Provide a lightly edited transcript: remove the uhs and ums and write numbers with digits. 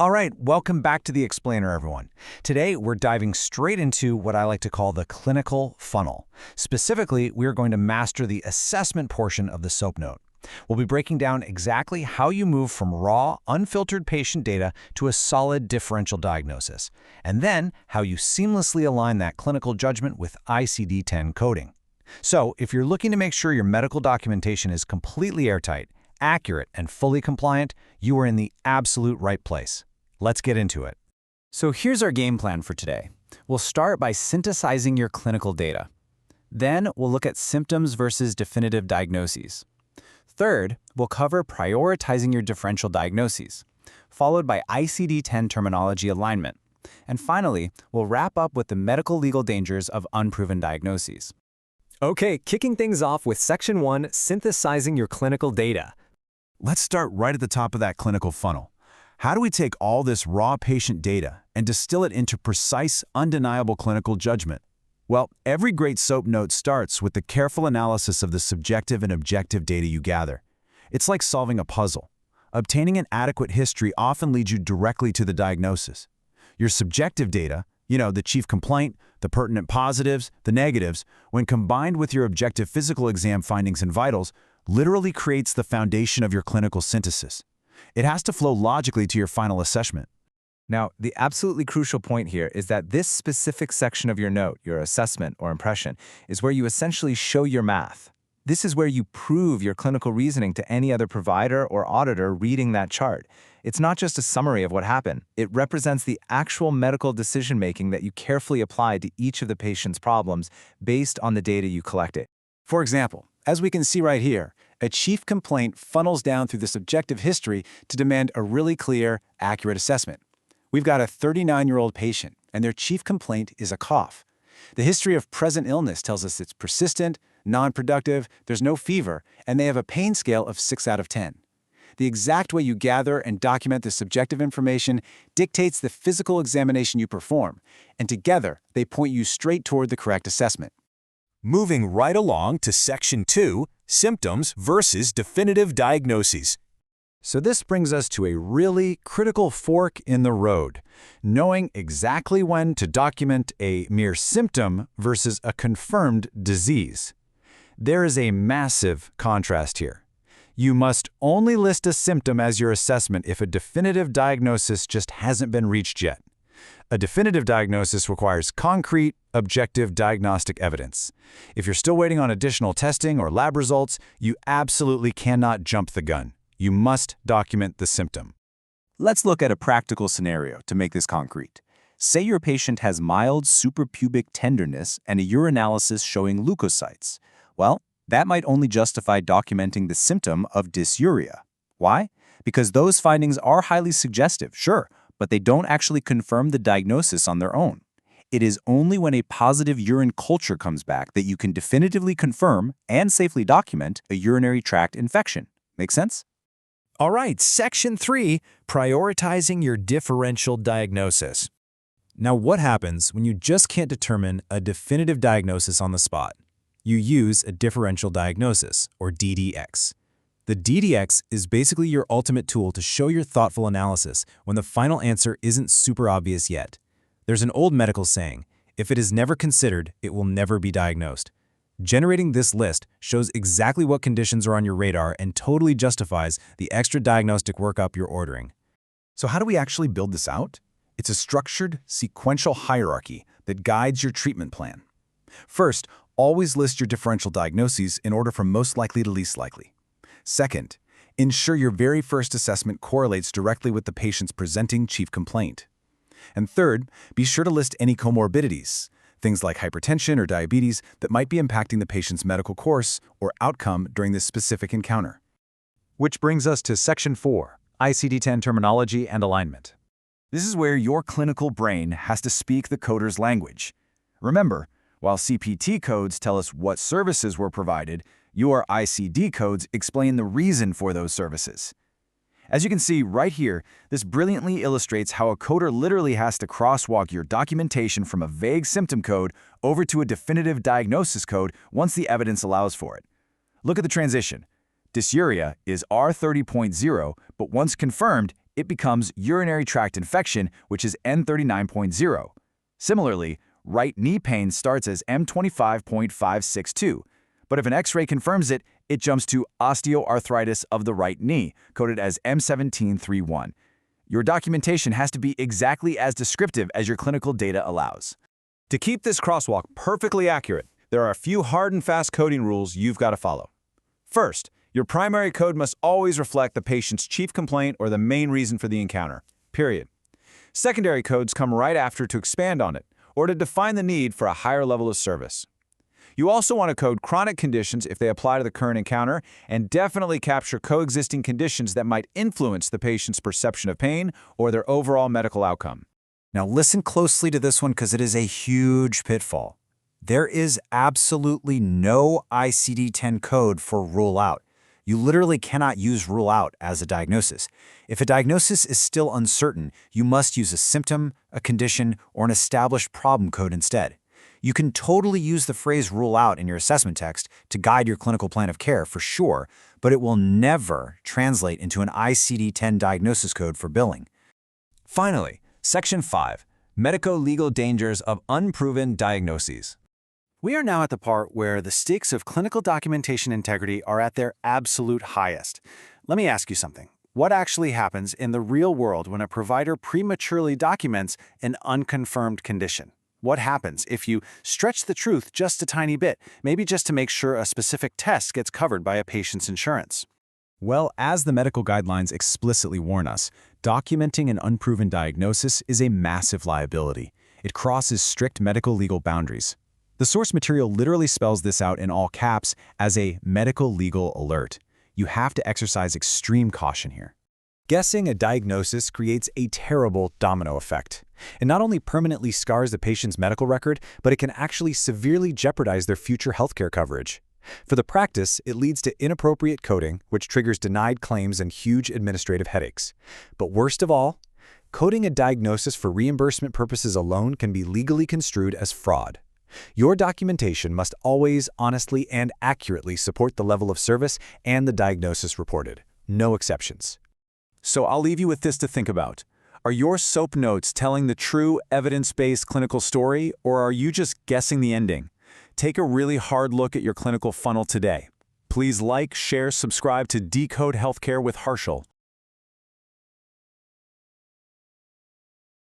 All right, welcome back to The Explainer, everyone. Today, we're diving straight into what I like to call the clinical funnel. Specifically, we're going to master the assessment portion of the SOAP note. We'll be breaking down exactly how you move from raw, unfiltered patient data to a solid differential diagnosis, and then how you seamlessly align that clinical judgment with ICD-10 coding. So, if you're looking to make sure your medical documentation is completely airtight, accurate, and fully compliant, you are in the absolute right place. Let's get into it. So here's our game plan for today. We'll start by synthesizing your clinical data. Then we'll look at symptoms versus definitive diagnoses. Third, we'll cover prioritizing your differential diagnoses, followed by ICD-10 terminology alignment. And finally, we'll wrap up with the medical legal dangers of unproven diagnoses. Okay, kicking things off with Section 1, synthesizing your clinical data. Let's start right at the top of that clinical funnel. How do we take all this raw patient data and distill it into precise, undeniable clinical judgment? Well, every great SOAP note starts with the careful analysis of the subjective and objective data you gather. It's like solving a puzzle. Obtaining an adequate history often leads you directly to the diagnosis. Your subjective data, the chief complaint, the pertinent positives, the negatives, when combined with your objective physical exam findings and vitals, literally creates the foundation of your clinical synthesis. It has to flow logically to your final assessment. Now, the absolutely crucial point here is that this specific section of your note, your assessment or impression, is where you essentially show your math. This is where you prove your clinical reasoning to any other provider or auditor reading that chart. It's not just a summary of what happened. It represents the actual medical decision-making that you carefully applied to each of the patient's problems based on the data you collected. For example, as we can see right here, a chief complaint funnels down through the subjective history to demand a really clear, accurate assessment. We've got a 39-year-old patient, and their chief complaint is a cough. The history of present illness tells us it's persistent, non-productive, there's no fever, and they have a pain scale of 6 out of 10. The exact way you gather and document the subjective information dictates the physical examination you perform, and together they point you straight toward the correct assessment. Moving right along to Section 2, Symptoms versus Definitive Diagnoses. So this brings us to a really critical fork in the road, knowing exactly when to document a mere symptom versus a confirmed disease. There is a massive contrast here. You must only list a symptom as your assessment if a definitive diagnosis just hasn't been reached yet. A definitive diagnosis requires concrete, objective diagnostic evidence. If you're still waiting on additional testing or lab results, you absolutely cannot jump the gun. You must document the symptom. Let's look at a practical scenario to make this concrete. Say your patient has mild suprapubic tenderness and a urinalysis showing leukocytes. Well, that might only justify documenting the symptom of dysuria. Why? Because those findings are highly suggestive, sure, but they don't actually confirm the diagnosis on their own. It is only when a positive urine culture comes back that you can definitively confirm and safely document a urinary tract infection. Make sense? All right, Section 3, prioritizing your differential diagnosis. Now, what happens when you just can't determine a definitive diagnosis on the spot? You use a differential diagnosis, or DDX. The DDX is basically your ultimate tool to show your thoughtful analysis when the final answer isn't super obvious yet. There's an old medical saying, if it is never considered, it will never be diagnosed. Generating this list shows exactly what conditions are on your radar and totally justifies the extra diagnostic workup you're ordering. So how do we actually build this out? It's a structured, sequential hierarchy that guides your treatment plan. First, always list your differential diagnoses in order from most likely to least likely. Second, ensure your very first assessment correlates directly with the patient's presenting chief complaint. And third, be sure to list any comorbidities, things like hypertension or diabetes that might be impacting the patient's medical course or outcome during this specific encounter. Which brings us to Section 4, ICD-10 terminology and alignment. This is where your clinical brain has to speak the coder's language. Remember, while CPT codes tell us what services were provided, your ICD codes explain the reason for those services. As you can see right here, this brilliantly illustrates how a coder literally has to crosswalk your documentation from a vague symptom code over to a definitive diagnosis code once the evidence allows for it. Look at the transition. Dysuria is R30.0, but once confirmed, it becomes urinary tract infection, which is N39.0. Similarly, right knee pain starts as M25.562, but if an X-ray confirms it, it jumps to osteoarthritis of the right knee, coded as M17.31. Your documentation has to be exactly as descriptive as your clinical data allows. To keep this crosswalk perfectly accurate, there are a few hard and fast coding rules you've got to follow. First, your primary code must always reflect the patient's chief complaint or the main reason for the encounter, period. Secondary codes come right after to expand on it, or to define the need for a higher level of service. You also want to code chronic conditions if they apply to the current encounter, and definitely capture coexisting conditions that might influence the patient's perception of pain or their overall medical outcome. Now listen closely to this one because it is a huge pitfall. There is absolutely no ICD-10 code for rule out. You literally cannot use rule out as a diagnosis. If a diagnosis is still uncertain, you must use a symptom, a condition, or an established problem code instead. You can totally use the phrase rule out in your assessment text to guide your clinical plan of care for sure, but it will never translate into an ICD-10 diagnosis code for billing. Finally, Section 5, Medico-Legal Dangers of Unproven Diagnoses. We are now at the part where the stakes of clinical documentation integrity are at their absolute highest. Let me ask you something. What actually happens in the real world when a provider prematurely documents an unconfirmed condition? What happens if you stretch the truth just a tiny bit, maybe just to make sure a specific test gets covered by a patient's insurance? Well, as the medical guidelines explicitly warn us, documenting an unproven diagnosis is a massive liability. It crosses strict medical legal boundaries. The source material literally spells this out in all caps as a medical legal alert. You have to exercise extreme caution here. Guessing a diagnosis creates a terrible domino effect. It not only permanently scars the patient's medical record, but it can actually severely jeopardize their future healthcare coverage. For the practice, it leads to inappropriate coding, which triggers denied claims and huge administrative headaches. But worst of all, coding a diagnosis for reimbursement purposes alone can be legally construed as fraud. Your documentation must always honestly and accurately support the level of service and the diagnosis reported. No exceptions. So I'll leave you with this to think about. Are your SOAP notes telling the true evidence-based clinical story, or are you just guessing the ending? Take a really hard look at your clinical funnel today. Please like, share, subscribe to Decode Healthcare with Harshal.